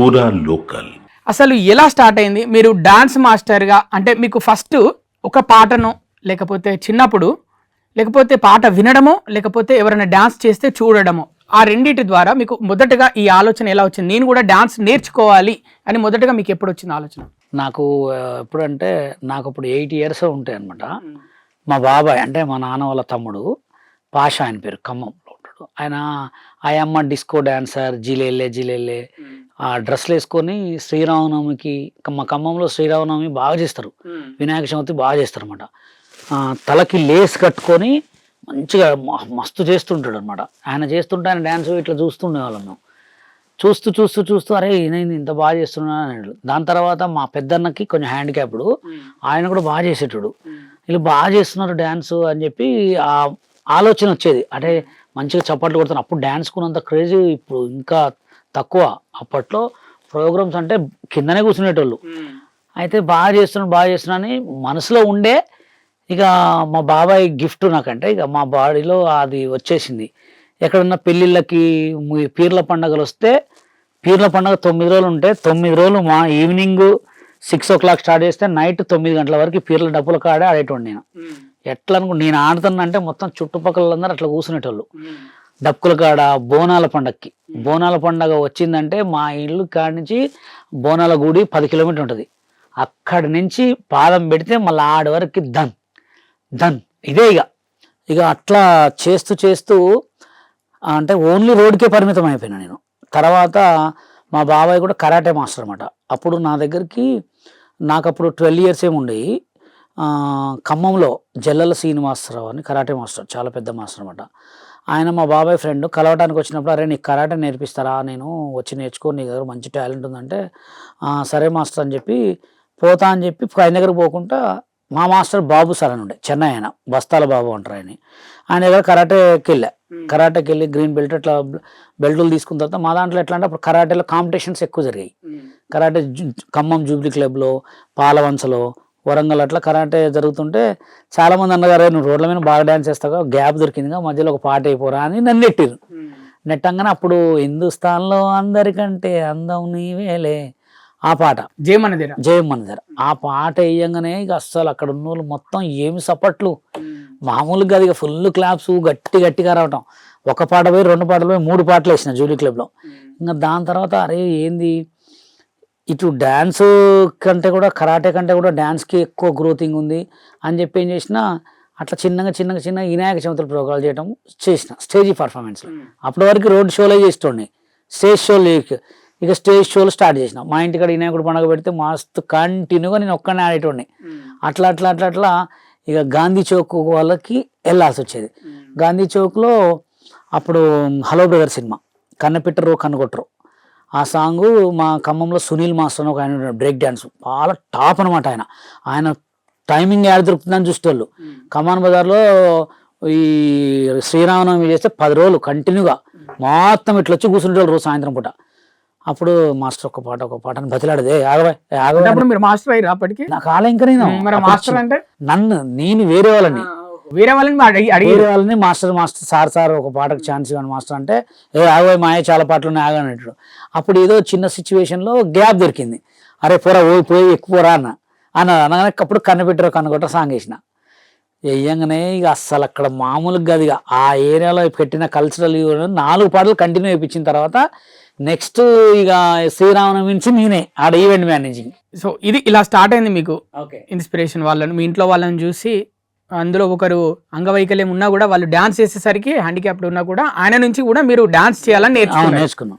పూరా లోకల్. అసలు ఎలా స్టార్ట్ అయింది? మీరు డాన్స్ మాస్టర్గా అంటే మీకు ఫస్ట్ ఒక పాటను లేకపోతే చిన్నప్పుడు లేకపోతే పాట వినడమో లేకపోతే ఎవరైనా డాన్స్ చేస్తే చూడడమో ఆ రెండింటి ద్వారా మీకు మొదటగా ఈ ఆలోచన ఎలా వచ్చింది? నేను కూడా డాన్స్ నేర్చుకోవాలి అని మొదటగా మీకు ఎప్పుడు వచ్చింది ఆలోచన? నాకు ఎప్పుడంటే నాకు ఇప్పుడు 8 years ఉంటాయి అనమాట. మా బాబాయ్ అంటే మా నాన్న వాళ్ళ తమ్ముడు పాష, ఆయన పేరు, ఖమ్మంలో ఉంటాడు ఆయన. ఆయమ్మ డిస్కో డాన్సర్, జిలేలే జిలేలే ఆ డ్రెస్లు వేసుకొని శ్రీరామనవమికి, మా ఖమ్మంలో శ్రీరామనవమి బాగా చేస్తారు, వినాయక చవితి బాగా చేస్తారు అనమాట. తలకి లేస్ కట్టుకొని మంచిగా మస్తు చేస్తుంటాడు అనమాట. ఆయన చేస్తుంటే ఆయన డ్యాన్స్ ఇట్లా చూస్తుండే వాళ్ళం మేము. చూస్తూ చూస్తూ చూస్తూ అరే నేను ఇంత బాగా చేస్తున్నాను అన్నాడు. దాని తర్వాత మా పెద్దన్నకి కొంచెం హ్యాండిక్యాప్డ్, ఆయన కూడా బాగా చేసేటాడు. వీళ్ళు బాగా చేస్తున్నారు డ్యాన్స్ అని చెప్పి ఆ ఆలోచన వచ్చేది. అంటే మంచిగా చప్పట్లు కొడుతున్నారు. అప్పుడు డ్యాన్స్ కున్నంత క్రేజీ ఇప్పుడు ఇంకా తక్కువ. అప్పట్లో ప్రోగ్రామ్స్ అంటే కిందనే కూర్చునేటోళ్ళు. అయితే బాగా చేస్తున్నా అని మనసులో ఉండే. ఇక మా బాబాయ్ గిఫ్ట్ నాకంటే ఇక మా బాడీలో అది వచ్చేసింది. ఎక్కడన్నా పెళ్ళిళ్ళకి పీర్ల పండుగలు వస్తే, పీర్ల పండుగ 9 రోజులు ఉంటే 9 రోజులు మా ఈవినింగ్ 6 o'clock స్టార్ట్ చేస్తే నైట్ 9 గంటల వరకు పీర్ల డబ్బుల కాడే ఆడేటోండి నేను. ఎట్లా నేను ఆడుతున్నా అంటే మొత్తం చుట్టుపక్కల అందరూ అట్లా కూర్చునేటోళ్ళు. డప్పుల కాడ బోనాల పండగకి, బోనాల పండగ వచ్చిందంటే మా ఇల్లు కాడి నుంచి బోనాల గుడి 10 kilometers ఉంటుంది. అక్కడి నుంచి పాదం పెడితే మళ్ళీ ఆడి వరకు దన్ దన్ ఇదే ఇక అట్లా చేస్తూ చేస్తూ అంటే ఓన్లీ రోడ్కే పరిమితం అయిపోయినా నేను. తర్వాత మా బాబాయ్ కూడా కరాటే మాస్టర్ అనమాట. అప్పుడు నా దగ్గరికి నాకు అప్పుడు 12 years ఏమి ఉండేవి. ఖమ్మంలో జల్లల శ్రీనివాసరావు అని కరాటే మాస్టర్, చాలా పెద్ద మాస్టర్ అనమాట. ఆయన మా బాబాయ్ ఫ్రెండ్. కలవడానికి వచ్చినప్పుడు అరే నీకు కరాటే నేర్పిస్తారా, నేను వచ్చి నేర్చుకో, నీ దగ్గర మంచి టాలెంట్ ఉందంటే సరే మాస్టర్ అని చెప్పి పోతా అని చెప్పి ఆయన దగ్గర పోకుండా మా మాస్టర్ బాబు సార్ అని ఉండే, చెన్నై, ఆయన బస్తాల బాబు అంటారు ఆయన. ఆయన దగ్గర కరాటేకి వెళ్ళి గ్రీన్ బెల్ట్ అట్లా బెల్టులు తీసుకున్న తర్వాత మా దాంట్లో ఎట్లా అంటే అప్పుడు కరాటేలో కాంపిటీషన్స్ ఎక్కువ జరిగాయి. కరాటే ఖమ్మం జూబ్లీ క్లబ్లో, పాలవంచలో, వరంగల్ అట్లా కరాటే జరుగుతుంటే చాలామంది అన్నగారు నువ్వు రోడ్ల మీద బాగా డ్యాన్స్ చేస్తావు, గ్యాప్ దొరికిందిగా మధ్యలో ఒక పాట అయిపోరా అని నన్ను నెట్టిరు. నెట్టంగానే అప్పుడు హిందుస్థాన్లో అందరికంటే అందం నీవేలే ఆ పాట, జయమనదేర ఆ పాట వేయంగానే ఇక అస్సలు అక్కడ ఉన్న వాళ్ళు మొత్తం ఏమి సపట్లు, మామూలుగా ఇక ఫుల్ క్లాప్స్, గట్టిగా రావటం. ఒక పాట పోయి 2 పాటలు పోయి 3 పాటలు వేసిన జూలీ క్లబ్లో. ఇంకా దాని తర్వాత అరే ఏంది ఇటు డ్యాన్స్ కంటే కూడా కరాటే కంటే కూడా డ్యాన్స్కి ఎక్కువ గ్రోతింగ్ ఉంది అని చెప్పి ఏం చేసిన అట్లా చిన్నగా వినాయక చవితుల ప్రోగ్రాలు చేయడం చేసిన, స్టేజీ పర్ఫార్మెన్స్. అప్పటి వరకు రోడ్ షోలే చేస్తుండే, స్టేజ్ షోలు ఇక స్టేజ్ షోలు స్టార్ట్ చేసిన. మా ఇంటికాడ వినాయకుడు పండుగ పెడితే మస్తు కంటిన్యూగా నేను ఒక్కనే ఆడేటోడిని. అట్లా ఇక గాంధీ చౌక్ వాళ్ళకి వెళ్ళాల్సి వచ్చేది. గాంధీ చౌక్లో అప్పుడు హలో బ్రదర్ సినిమా, కన్నపిట్టరు కన్నుకొట్టరు ఆ సాంగు మా ఖమ్మంలో సునీల్ మాస్టర్ అని ఒక ఆయన బ్రేక్ డ్యాన్స్ చాలా టాప్ అనమాట. ఆయన టైమింగ్ యాడ్ దొరుకుతుందని చూసేవాళ్ళు. కమాన్ బజార్లో ఈ శ్రీరామనవమి చేస్తే 10 రోజులు కంటిన్యూగా మొత్తం ఇట్లా వచ్చి కూర్చుంటేవాళ్ళు రోజు సాయంత్రం పూట. అప్పుడు మాస్టర్ ఒక పాట అని బతిలాడదే ఆగవే. మీరు మాస్టర్ అయ్యారు అప్పటికి? నాకు ఆల ఇంకా నేను వేరే వాళ్ళని మాస్టర్ సార్ ఒక పాటకు ఛాన్స్ ఇవ్వండి మాస్టర్ అంటే ఆగవే మాయ చాలా పాటలు ఉన్నాయి ఆగనట్టు. అప్పుడు ఏదో చిన్న సిచ్యువేషన్లో గ్యాప్ దొరికింది. అరే పోరా పోయి ఎక్కువ పోరా అనగానే అప్పుడు కన్నపెట్టరు కన్నుకొట్ట సాంగ్ వేసిన. వేయంగానే ఇక అస్సలు అక్కడ మామూలుగా ఇక ఆ ఏరియాలో పెట్టిన కల్చరల్ 4 పాటలు కంటిన్యూ అయిపోయిన తర్వాత నెక్స్ట్ ఇక శ్రీరామనవమి నుంచి నేనే ఆడ ఈవెంట్ మేనేజింగ్. సో ఇది ఇలా స్టార్ట్ అయింది మీకు ఇన్స్పిరేషన్. వాళ్ళని మీ ఇంట్లో వాళ్ళని చూసి, అందులో ఒకరు అంగవైకల్యం ఉన్నా కూడా వాళ్ళు డాన్స్ చేసేసరికి హ్యాండిక్యాప్డ్ ఉన్నా కూడా ఆయన నుంచి కూడా మీరు డాన్స్ చేయాలని నేర్చుకున్నాం.